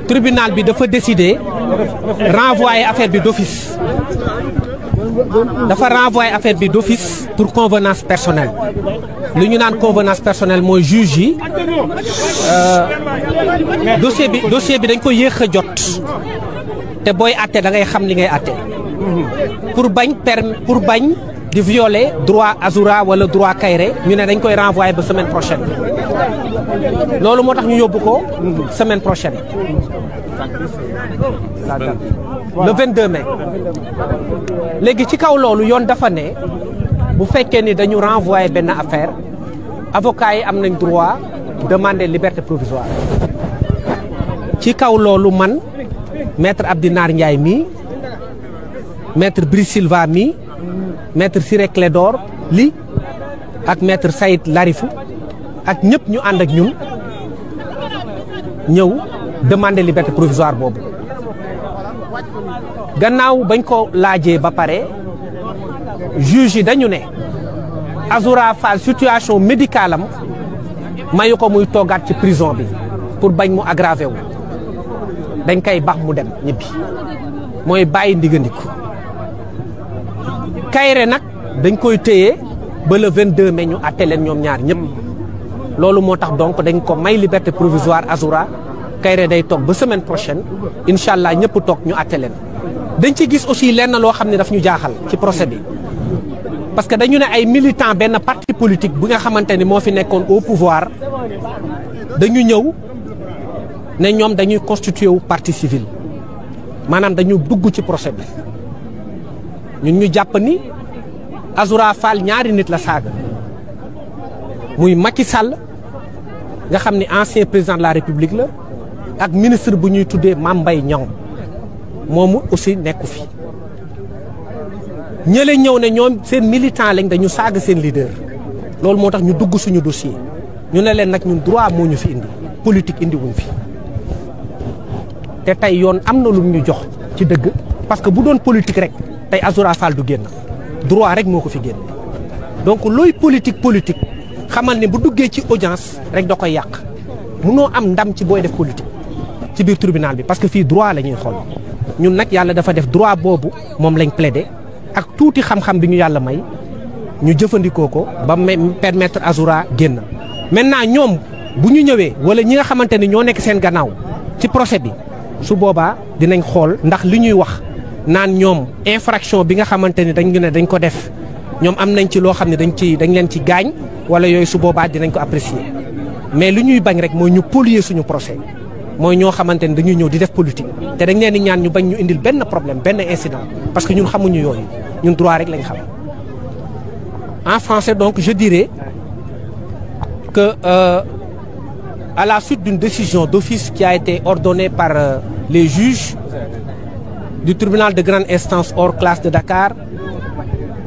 tribunal bi dafa décider renvoyer affaire bi d'office dafa renvoyer affaire bi d'office pour convenance personnelle lu ñu naan convenance personnelle mooy juge yi dossier bi dañ ko yéex a jot te booy àtte da ngay xam li ngay àtte pour bañ di violer droit Azoura wala droit Kairé ñu ne dañ koy renvoyer ba semaine prochaine loolu moo tax ñu yóbbu ko semaine prochaine le 22 mai léegi ci kaw loolu yoon dafa ne bu fekkee ni dañu renvoyer benn affaire avocats yi am nañ droit demander liberté provisoire ci kaw loolu man maître Abdinar Ndiaye mii maître Brice Silva mii maître Ciré Clédor Ly ak maître Saïd Larifou ak ñëpp ñu ànd ak ñun ñëw demander liberté provisoire boobu gannaaw bañ ko laajee ba pare juge yi dañu ne Azoura Fall situation médicale am mayu ko muy toogaat ci prison bi pour bañ mu aggravé wu dañ koy bax mu dem ñibbi mooy bàyyi ndigandiku Kairé nag dañ koy téye ba le 22 mai ñu àtte leen ñoom ñaar ñëpp loolu moo tax donc dañ ko may liberté provisoire Azoura Kairé day toog ba semaine prochaine incha allah ñëpp toog ñu àtte leen. dañ ci gis aussi lenn loo xam ne daf ñu jaaxal ci procès bi parce que dañu ne ay militants benn parti politique bu nga xamante ni moo fi nekkoon au pouvoir dañu ñëw ne ñoom dañuy constitué wu partie civile maanaam dañu dugg ci procès bi ñun ñu jàpp ni Azoura Fall ñaari nit la saaga muy Macky Sall nga xam ni ancien président de la République la ak ministre bu ñuy tuddee Mame Mbaye Niang moomu aussi nekku fi ñële ñëw ne ñoom seen militant lañ dañu saaga seen leader loolu moo tax ñu dugg suñu dossier ñu ne leen nag ñun droit moo ñu fi indi politique indi wuñ fi te tey yoon am na lu ñu jox ci dëgg parce que bu doon politique rek tey Azoura Fall du génn droit rek moo ko fi génn donc looy politique xamal ne bu duggee ci audience rek da koy yàq munoo am ndam ci booy def politique ci biir tribunal bi parce que fii droit la ñuy xool ñun nag yàlla dafa def droit boobu moom lañ plaidé ak tuuti xam-xam bi ñu yàlla may ñu jëfandikoo ko ba permettre Azoura génn. maintenant ñoom bu ñu ñëwee wala ñi nga xamante ni ñoo nekk seen gannaaw ci procès bi su boobaa dinañ xool ndax li ñuy wax naan ñoom infraction bi nga xamante ni dañ ko def ñoom am nañ ci loo xam ne dañ leen ci gaañ wala yooyu su boobaa dinañ ko apprécier mais li ñuy bañ rek mooy ñu polluer suñu procès mooy ñoo xamante ni dañuy ñëw di def politique te dañ leen di ñaan ñu bañ ñu indil benn problème benn incident parce que ñun xamuñu yooyu ñun droit rek lañ xam. En français donc je dirais que à la suite d'une décision d'office qui a été ordonnée par les juges du tribunal de grande instance hors classe de Dakar,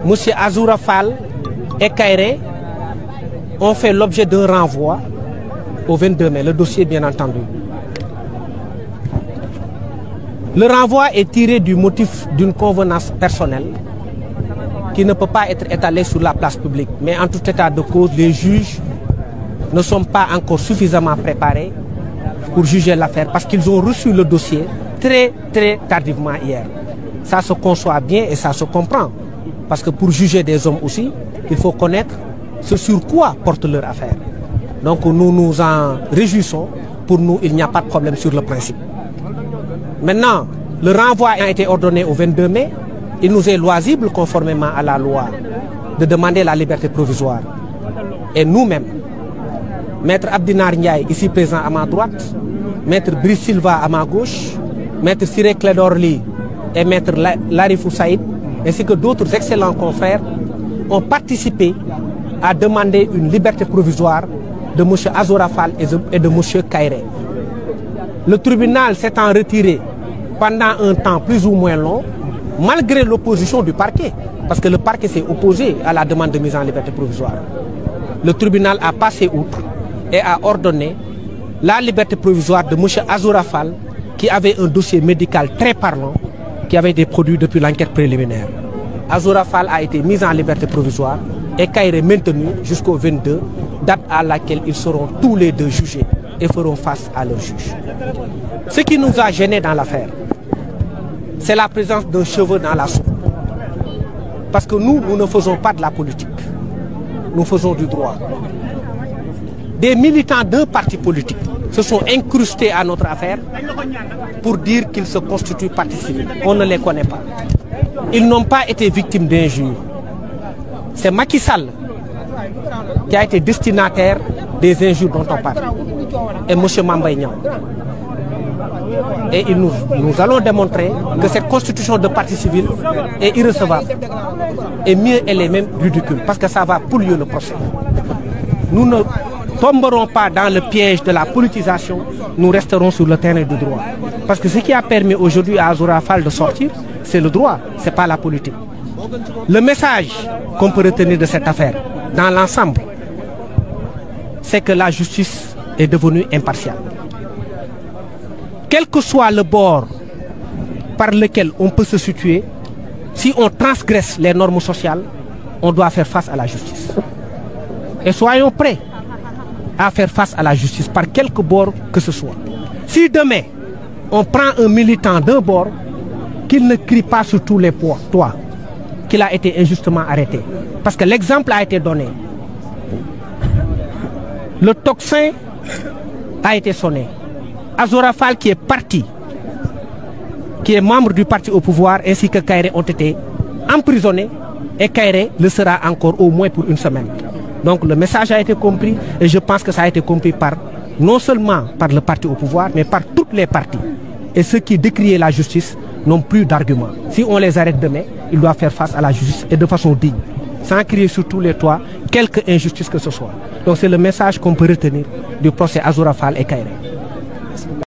monsieur Azoura Fall et Kairé ont fait l'objet d'un renvoi au 22 mai, le dossier bien entendu. Le renvoi est tiré du motif d'une convenance personnelle qui ne peut pas être étalée sur la place publique. Mais en tout état de cause, les juges ne sont pas encore suffisamment préparés pour juger l'affaire parce qu'ils ont reçu le dossier très tardivement hier. Ça se conçoit bien et ça se comprend. Parce que pour juger des hommes aussi, il faut connaître ce sur quoi porte leur affaire. Donc nous nous en réjouissons. Pour nous, il n'y a pas de problème sur le principe. Maintenant, le renvoi a été ordonné au 22 mai. Il nous est loisible, conformément à la loi, de demander la liberté provisoire. Et nous-mêmes, maître Abdinar Ndiaye, ici présent à ma droite, maître Brice Silva à ma gauche, maître Ciré Clédor Ly et maître Larifou Saïd, ainsi que d'autres excellents confrères, ont participé à demander une liberté provisoire de M. Azoura Fall et de M. Kairé. Le tribunal s'étant retiré pendant un temps plus ou moins long, malgré l'opposition du parquet, parce que le parquet s'est opposé à la demande de mise en liberté provisoire. Le tribunal a passé outre et a ordonné la liberté provisoire de M. Azoura Fall, qui avait un dossier médical très parlant, qui avait été produit depuis l'enquête préliminaire. Azoura Fall a été mis en liberté provisoire et Kairé maintenu jusqu'au 22, date à laquelle ils seront tous les deux jugés et feront face à leurs juges. Ce qui nous a gênés dans l'affaire, c'est la présence d'un cheveu dans la soupe. Parce que nous ne faisons pas de la politique. Nous faisons du droit. Des militants d'un parti politique se sont incrustés à notre affaire pour dire qu'ils se constituent partie civile. On ne les connaît pas. Ils n'ont pas été victimes d'injures. C'est Macky Sall qui a été destinataire des injures dont on parle. Et M. Mambay Niang. Et nous allons démontrer que cette constitution de partie civile est irrecevable. Et mieux, elle est même ridicule, parce que ça va polluer le procès. Nous ne tomberons pas dans le piège de la politisation, nous resterons sur le terrain du droit. Parce que ce qui a permis aujourd'hui à Azoura Fall de sortir, c'est le droit, ce n'est pas la politique. Le message qu'on peut retenir de cette affaire, dans l'ensemble, c'est que la justice est devenue impartiale. Quel que soit le bord par lequel on peut se situer, si on transgresse les normes sociales, on doit faire face à la justice. Et soyons prêts à faire face à la justice par quelque bord que ce soit. Si demain, on prend un militant d'un bord, qu'il ne crie pas sur tous les toits qu'il a été injustement arrêté. Parce que l'exemple a été donné. Le tocsin a été sonné. Azoura Fall qui est parti, qui est membre du parti au pouvoir, ainsi que Kairé ont été emprisonnés et Kairé le sera encore au moins pour une semaine. Donc le message a été compris et je pense que ça a été compris non seulement par le parti au pouvoir, mais par toutes les parties. Et ceux qui décriaient la justice n'ont plus d'arguments. Si on les arrête demain, ils doivent faire face à la justice et de façon digne, sans crier sur tous les toits quelque injustice que ce soit. Donc c'est le message qu'on peut retenir du procès Azoura Fall et Kairé.